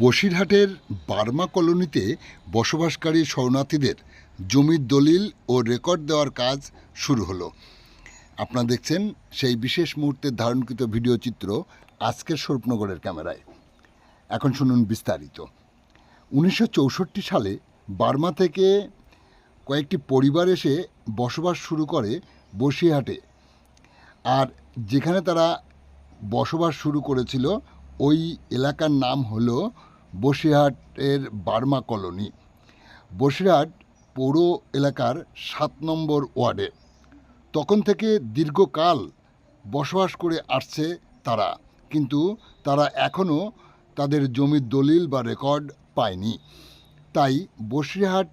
বসিরহাটের বার্মা কলোনিতে বসবাসকারী শরণার্থীদের জমির দলিল ও রেকর্ড দেওয়ার কাজ শুরু হলো। আপনারা দেখছেন সেই বিশেষ মুহূর্তের ধারণকৃত ভিডিও চিত্র আজকের স্বরূপনগরের ক্যামেরায়। এখন শুনুন বিস্তারিত। 1964 সালে বার্মা থেকে কয়েকটি পরিবার এসে বসবাস শুরু করে বসিরহাটে। আর যেখানে তারা বসবাস শুরু করেছিল ওই এলাকার নাম হলো বসিরহাটের বার্মা কলোনি। বসিরহাট পৌর এলাকার 7 নম্বর ওয়ার্ডে। তখন থেকে দীর্ঘকাল বসবাস করে আসছে তারা, কিন্তু তারা এখনও তাদের জমির দলিল বা রেকর্ড পায়নি। তাই বসিরহাট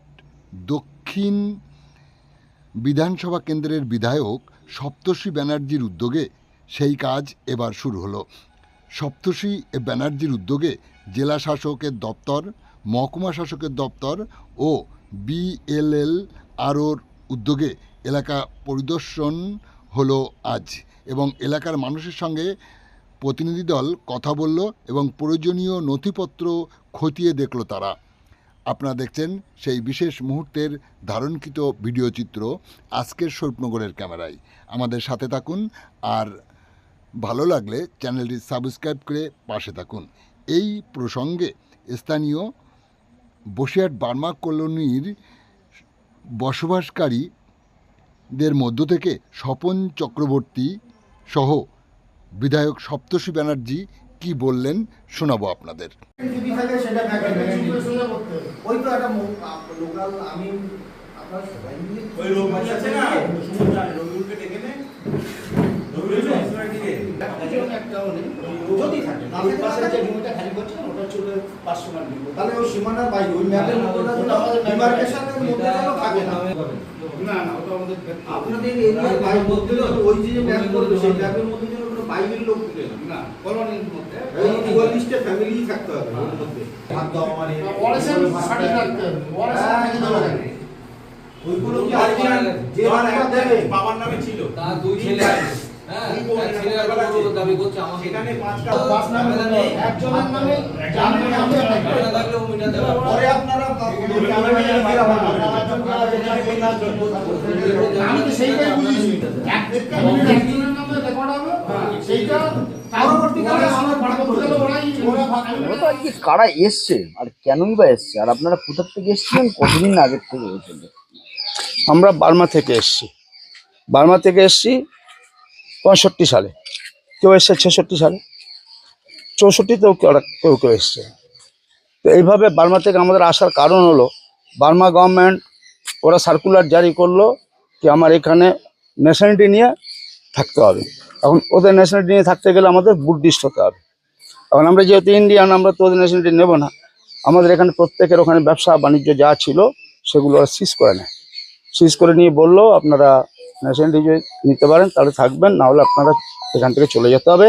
দক্ষিণ বিধানসভা কেন্দ্রের বিধায়ক সপ্তর্ষি ব্যানার্জির উদ্যোগে সেই কাজ এবার শুরু হলো। সপ্তর্ষি ব্যানার্জির উদ্যোগে জেলা শাসকের দপ্তর, মহকুমা শাসকের দপ্তর ও BLLROর উদ্যোগে এলাকা পরিদর্শন হলো আজ, এবং এলাকার মানুষের সঙ্গে প্রতিনিধি দল কথা বলল এবং প্রয়োজনীয় নথিপত্র খতিয়ে দেখল তারা। আপনারা দেখছেন সেই বিশেষ মুহূর্তের ধারণকৃত ভিডিও চিত্র আজকের স্বরূপনগরের ক্যামেরায়। আমাদের সাথে থাকুন, আর ভালো লাগলে চ্যানেলটি সাবস্ক্রাইব করে পাশে থাকুন। এই প্রসঙ্গে স্থানীয় বসিরহাট বার্মা কলোনির বসবাসকারীদের মধ্য থেকে স্বপন চক্রবর্তী সহ বিধায়ক সপ্তর্ষি ব্যানার্জি কি বললেন শোনাবো আপনাদের। যদি থাকে সেটা থাকে ওই তো একটা লোকাল আমি আপনার সবাই মিলে ওই লোক আছে না সমুদ্র রবিউলকে ডেকে নে রবিউল সরাটিকে একটাও নেই যদি থাকে তাহলে পাশে যে জমিটা খালি করছে ওটা চলে 500 মান দিব তাহলে ওই সীমানার বাইরে ওই ম্যাপের মধ্যে আমাদের ডিমার্কেশনের মধ্যে যেন থাকে না না না ওটা আমাদের আপনাদের এরিয়ার বাইরে মধ্যে ওই যে ম্যাপ করবে সেই ম্যাপের মধ্যে যেন কোনো বাইরের লোক ঢুকে না কলোনির মধ্যে ওই 44টা ফ্যামিলি থাকতে হবে ওর মধ্যে ভাগ দাও মানে ওয়ারেশন সাথে থাকতে হবে ওয়ারেশন থেকে দেওয়া যাবে ওইগুলো কি যে ভাড়া দেবে বাবার নামে ছিল তার দুই ছেলে আছে। হ্যাঁ ছেলেরা বড় দাবি করছে আমার সেখানে পাঁচ নামে একজনের নামে জামিন নামে থাকলে ও মিটাতে পারবে। পরে আপনারা আমি তো সেইটাই বুঝিয়েছি একটা মিনিট একজনের নামে রেকর্ড হবে সেইটা পরবর্তীকালে আমরা পরবর্তীকালে ওরা তো আজকে কারা এসছে আর কেনই বা এসছে, আর আপনারা কোথা থেকে এসছেন, কতদিন আগের থেকে এসেছেন? আমরা বার্মা থেকে এসেছি। 65 সালে, কেউ এসছে 66 সালে, 64তেও কেউ এসছে। তো এইভাবে বার্মা থেকে আমাদের আসার কারণ হলো বার্মা গভর্নমেন্ট ওরা সার্কুলার জারি করলো কি আমার এখানে ন্যাশনালিটি নিয়ে থাকতে হবে। এখন ওদের ন্যাশনালিটি নিয়ে থাকতে গেলে আমাদের বুদ্ধিস্ট হতে হবে। এখন আমরা যেহেতু ইন্ডিয়ান, আমরা তো ওদের ন্যাশনালিটি নেব না। আমাদের এখানে প্রত্যেকের ওখানে ব্যবসা বাণিজ্য যা ছিল সেগুলো ওরা সিজ করে নেয়। সিজ করে নিয়ে বললো আপনারা ন্যাশনালিটি নিতে পারেন, তাহলে থাকবেন, না হলে আপনারা এখান থেকে চলে যেতে হবে।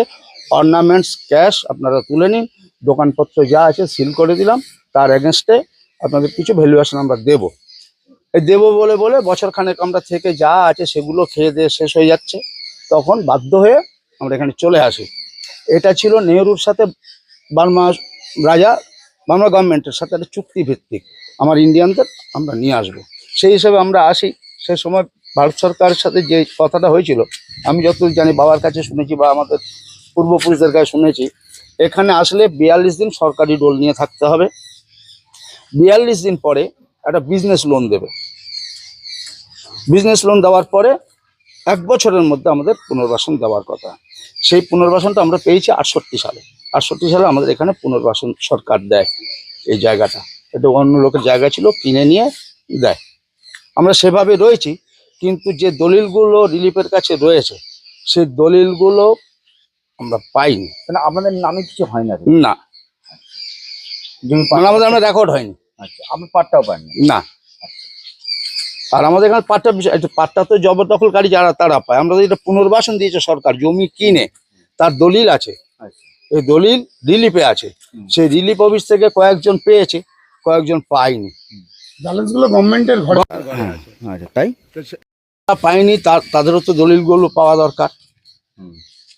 অর্নামেন্টস ক্যাশ আপনারা তুলে নিন, দোকানপত্র যা আছে সিল করে দিলাম, তার এগেনস্টে আপনাদের কিছু ভ্যালুয়েশন আমরা দেবো। এই দেবো বলে বলে বছরখানেক আমরা থেকে যা আছে সেগুলো খেয়ে দিয়ে শেষ হয়ে যাচ্ছে। তখন বাধ্য হয়ে আমরা এখানে চলে আসি। এটা ছিল নেহরুর সাথে বার্মা গভর্নমেন্টের সাথে একটা চুক্তি ভিত্তিক, আমার ইন্ডিয়ানদের আমরা নিয়ে আসবো, সেই হিসেবে আমরা আসি। সেই সময় ভারত সরকারের সাথে যে কথাটা হয়েছিল, আমি যতদূর জানি, বাবার কাছে শুনেছি বা আমাদের পূর্বপুরুষদের কাছে শুনেছি, এখানে আসলে 42 দিন সরকারি রোল নিয়ে থাকতে হবে। 42 দিন পরে একটা বিজনেস লোন দেবে। বিজনেস লোন দেওয়ার পরে 1 বছরের মধ্যে আমাদের পুনর্বাসন দেওয়ার কথা। সেই পুনর্বাসনটা আমরা পেয়েছি 68 সালে। 68 সালে আমাদের এখানে পুনর্বাসন সরকার দেয় এই জায়গাটা। এটা অন্য লোকের জায়গা ছিল, কিনে নিয়ে দেয়। আমরা সেভাবে রয়েছি, কিন্তু যে দলিলগুলো রিলিফের কাছে রয়েছে সেই দলিলগুলো আমরা পাইনি। মানে আপনাদের নামে কিছু হয় না? না, জমি মানে আমাদের আমরা রেকর্ড হয়নি। আচ্ছা, আপনি পাট্টাও পাননি? না। আর আমাদের এখানে পাট্টা বিষয়, পাট্টা তো জবরদখলকারী যারা তারা পায়। আমরা যেটা পুনর্বাসন দিয়েছে সরকার, জমি কিনে তার দলিল আছে, এই দলিল রিলিফে আছে। সেই রিলিফ অফিস থেকে কয়েকজন পেয়েছে, কয়েকজন পায়নি। ব্যালেন্সগুলো গভর্নমেন্টের ঘরে আচ্ছা, তাই পায়নি, তাদেরও তো দলিলগুলো পাওয়া দরকার।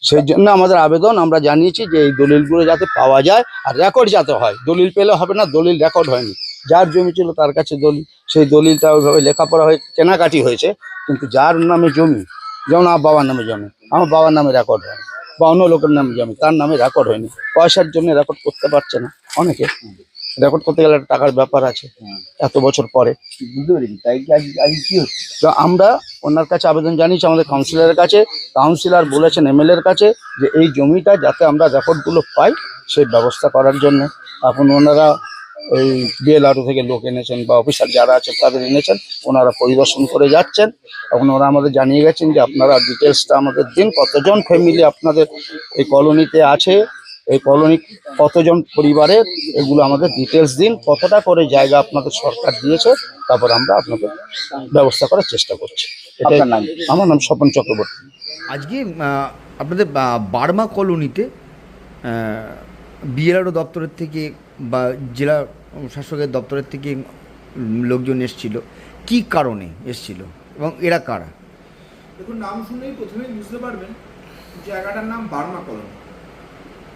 সেই জন্য আমাদের আবেদন, আমরা জানিয়েছি যে এই দলিলগুলো যাতে পাওয়া যায় আর রেকর্ড যাতে হয়। দলিল পেলে হবে না, দলিল রেকর্ড হয়নি। যার জমি ছিল তার কাছে দলিল, সেই দলিলটা ওইভাবে লেখাপড়া হয়ে কেনাকাটি হয়েছে, কিন্তু যার নামে জমি, যেমন আমার বাবার নামে জমি, আমার বাবার নামে রেকর্ড হয়নি, বা অন্য লোকের নামে জমি, তার নামে রেকর্ড হয়নি। পয়সার জন্য রেকর্ড করতে পারছে না অনেকে। রেকর্ড করতে গেলে একটা টাকার ব্যাপার আছে এত বছর পরে। বুঝতে পেরেছি, তাই কি আজকে কি হচ্ছে? তো আমরা ওনার কাছে আবেদন জানিয়েছি, আমাদের কাউন্সিলরের কাছে। কাউন্সিলর বলেছেন এমএলএর কাছে যে এই জমিটা যাতে আমরা রেকর্ডগুলো পাই সেই ব্যবস্থা করার জন্য। এখন ওনারা ওই বিএলআরও থেকে লোক এনেছেন বা অফিসার যারা আছে তাদের এনেছেন, ওনারা পরিদর্শন করে যাচ্ছেন। এখন ওরা আমাদের জানিয়ে গেছেন যে আপনারা ডিটেলসটা আমাদের দিন, কতজন ফ্যামিলি আপনাদের এই কলোনিতে আছে, এই কলোনি কতজন পরিবারের, এগুলো আমাদের ডিটেলস দিন, কতটা করে জায়গা আপনাদের সরকার দিয়েছে, তারপর আমরা আপনাদের ব্যবস্থা করার চেষ্টা করছি। এটাই। আপনার নাম? আমার নাম স্বপন চক্রবর্তী। আজকে আপনাদের বার্মা কলোনিতে বিএলআরও দপ্তরের থেকে বা জেলা শাসকের দপ্তরের থেকে লোকজন এসেছিল, কি কারণে এসেছিল এবং এরা কারা? দেখুন, নাম শুনেই প্রথমেই বুঝতে পারবেন জায়গাটার নাম বার্মা কলোনি।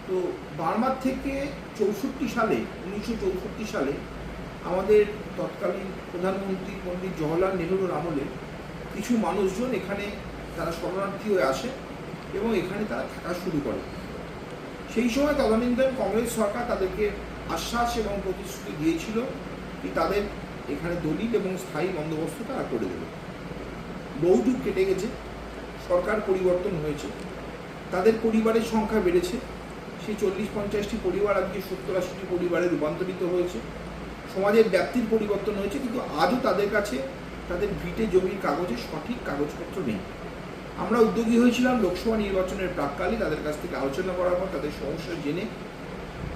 তো বার্মার থেকে 1964 সালে আমাদের তৎকালীন প্রধানমন্ত্রী পণ্ডিত জওহরলাল নেহরুর আমলে কিছু মানুষজন এখানে তারা শরণার্থী হয়ে আসে এবং এখানে তারা থাকা শুরু করে। সেই সময় তদানীন্তন কংগ্রেস সরকার তাদেরকে আশ্বাস এবং প্রতিশ্রুতি দিয়েছিল যে তাদের এখানে দলিল এবং স্থায়ী বন্দোবস্ত তারা করে দেবে। বহুযুগ কেটে গেছে, সরকার পরিবর্তন হয়েছে, তাদের পরিবারের সংখ্যা বেড়েছে। সেই 40-50টি পরিবার আজকে 70-80টি পরিবারে রূপান্তরিত হয়েছে। সমাজের ব্যাপ্তির পরিবর্তন হয়েছে, কিন্তু আজও তাদের কাছে তাদের ভিটে জমির কাগজে সঠিক কাগজপত্র নেই। আমরা উদ্যোগী হয়েছিলাম লোকসভা নির্বাচনের প্রাক্কালে তাদের কাছ থেকে আলোচনা করার পর তাদের সমস্যা জেনে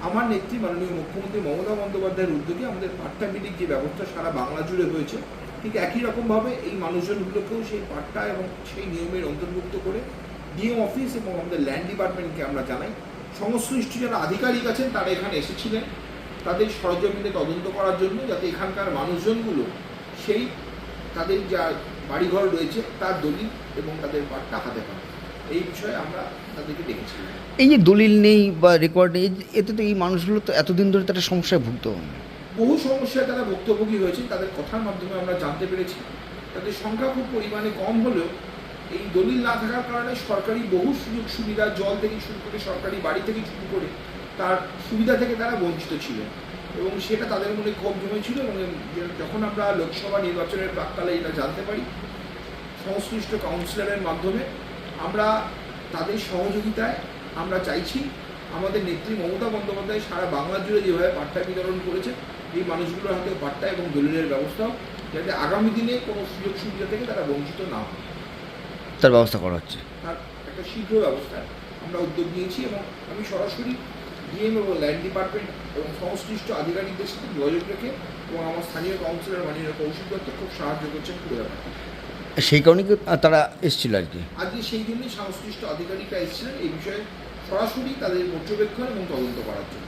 আমার নেত্রী মাননীয় মুখ্যমন্ত্রী মমতা বন্দ্যোপাধ্যায়ের উদ্যোগে আমাদের পাট্টা বিলির যে ব্যবস্থা সারা বাংলা জুড়ে হয়েছে, ঠিক একই রকমভাবে এই মানুষজনগুলোকেও সেই পাট্টা এবং সেই নিয়মের অন্তর্ভুক্ত করে ডিএম অফিস এবং আমাদের ল্যান্ড ডিপার্টমেন্টকে আমরা জানাই। সংশ্লিষ্ট যারা আধিকারিক আছেন তারা এখানে এসেছিলেন তাদের সরজমিনে তদন্ত করার জন্য, যাতে এখানকার মানুষজনগুলো সেই তাদের যা বাড়িঘর রয়েছে তার দলিল এবং তাদের পাট্টা হাতে পান। এই বিষয়ে আমরা তাদেরকে ডেকেছিলাম। এই যে দলিল নেই বা রেকর্ড নেই, এতে তো এই মানুষগুলো তো এতদিন ধরে তারা সমস্যায় ভুগত। বহু সমস্যায় তারা ভুক্তভোগী হয়েছে, তাদের কথার মাধ্যমে আমরা জানতে পেরেছি। তাদের সংখ্যা খুব পরিমাণে কম হলেও এই দলিল না থাকার কারণে সরকারি বহু সুযোগ সুবিধা, জল থেকে শুরু করে সরকারি বাড়ি থেকে শুরু করে তার সুবিধা থেকে তারা বঞ্চিত ছিলেন এবং সেটা তাদের মনে ক্ষোভ জমেছিল। এবং যখন আমরা লোকসভা নির্বাচনের প্রাক্কালে এটা জানতে পারি, সংশ্লিষ্ট কাউন্সিলরের মাধ্যমে আমরা তাদের সহযোগিতায় আমরা চাইছি আমাদের নেত্রী মমতা বন্দ্যোপাধ্যায় সারা বাংলা জুড়ে যেভাবে পাট্টা বিতরণ করেছে, এই মানুষগুলোর হাতে পাট্টা এবং দলিলের ব্যবস্থাও, যাতে আগামী দিনে কোনো সুযোগ সুবিধা থেকে তারা বঞ্চিত না হয়, তার ব্যবস্থা করা হচ্ছে। তার একটা শীঘ্র ব্যবস্থা আমরা উদ্যোগ নিয়েছি। এবং আমি সরাসরি ডিএম এবং ল্যান্ড ডিপার্টমেন্ট এবং সংশ্লিষ্ট আধিকারিকদের সাথে যোগাযোগ রেখে এবং আমার স্থানীয় কাউন্সিলর মাননীয় কৌশিক দত্ত খুব সাহায্য করছেন পুরো ব্যাপারটা। সেই কারণে কি তারা এসেছিল আর কি? আজকে সেই জন্যই সংশ্লিষ্ট আধিকারিকরা এসেছিলেন এই বিষয়ে সরাসরি তাদের পর্যবেক্ষণ এবং তদন্ত করার জন্য।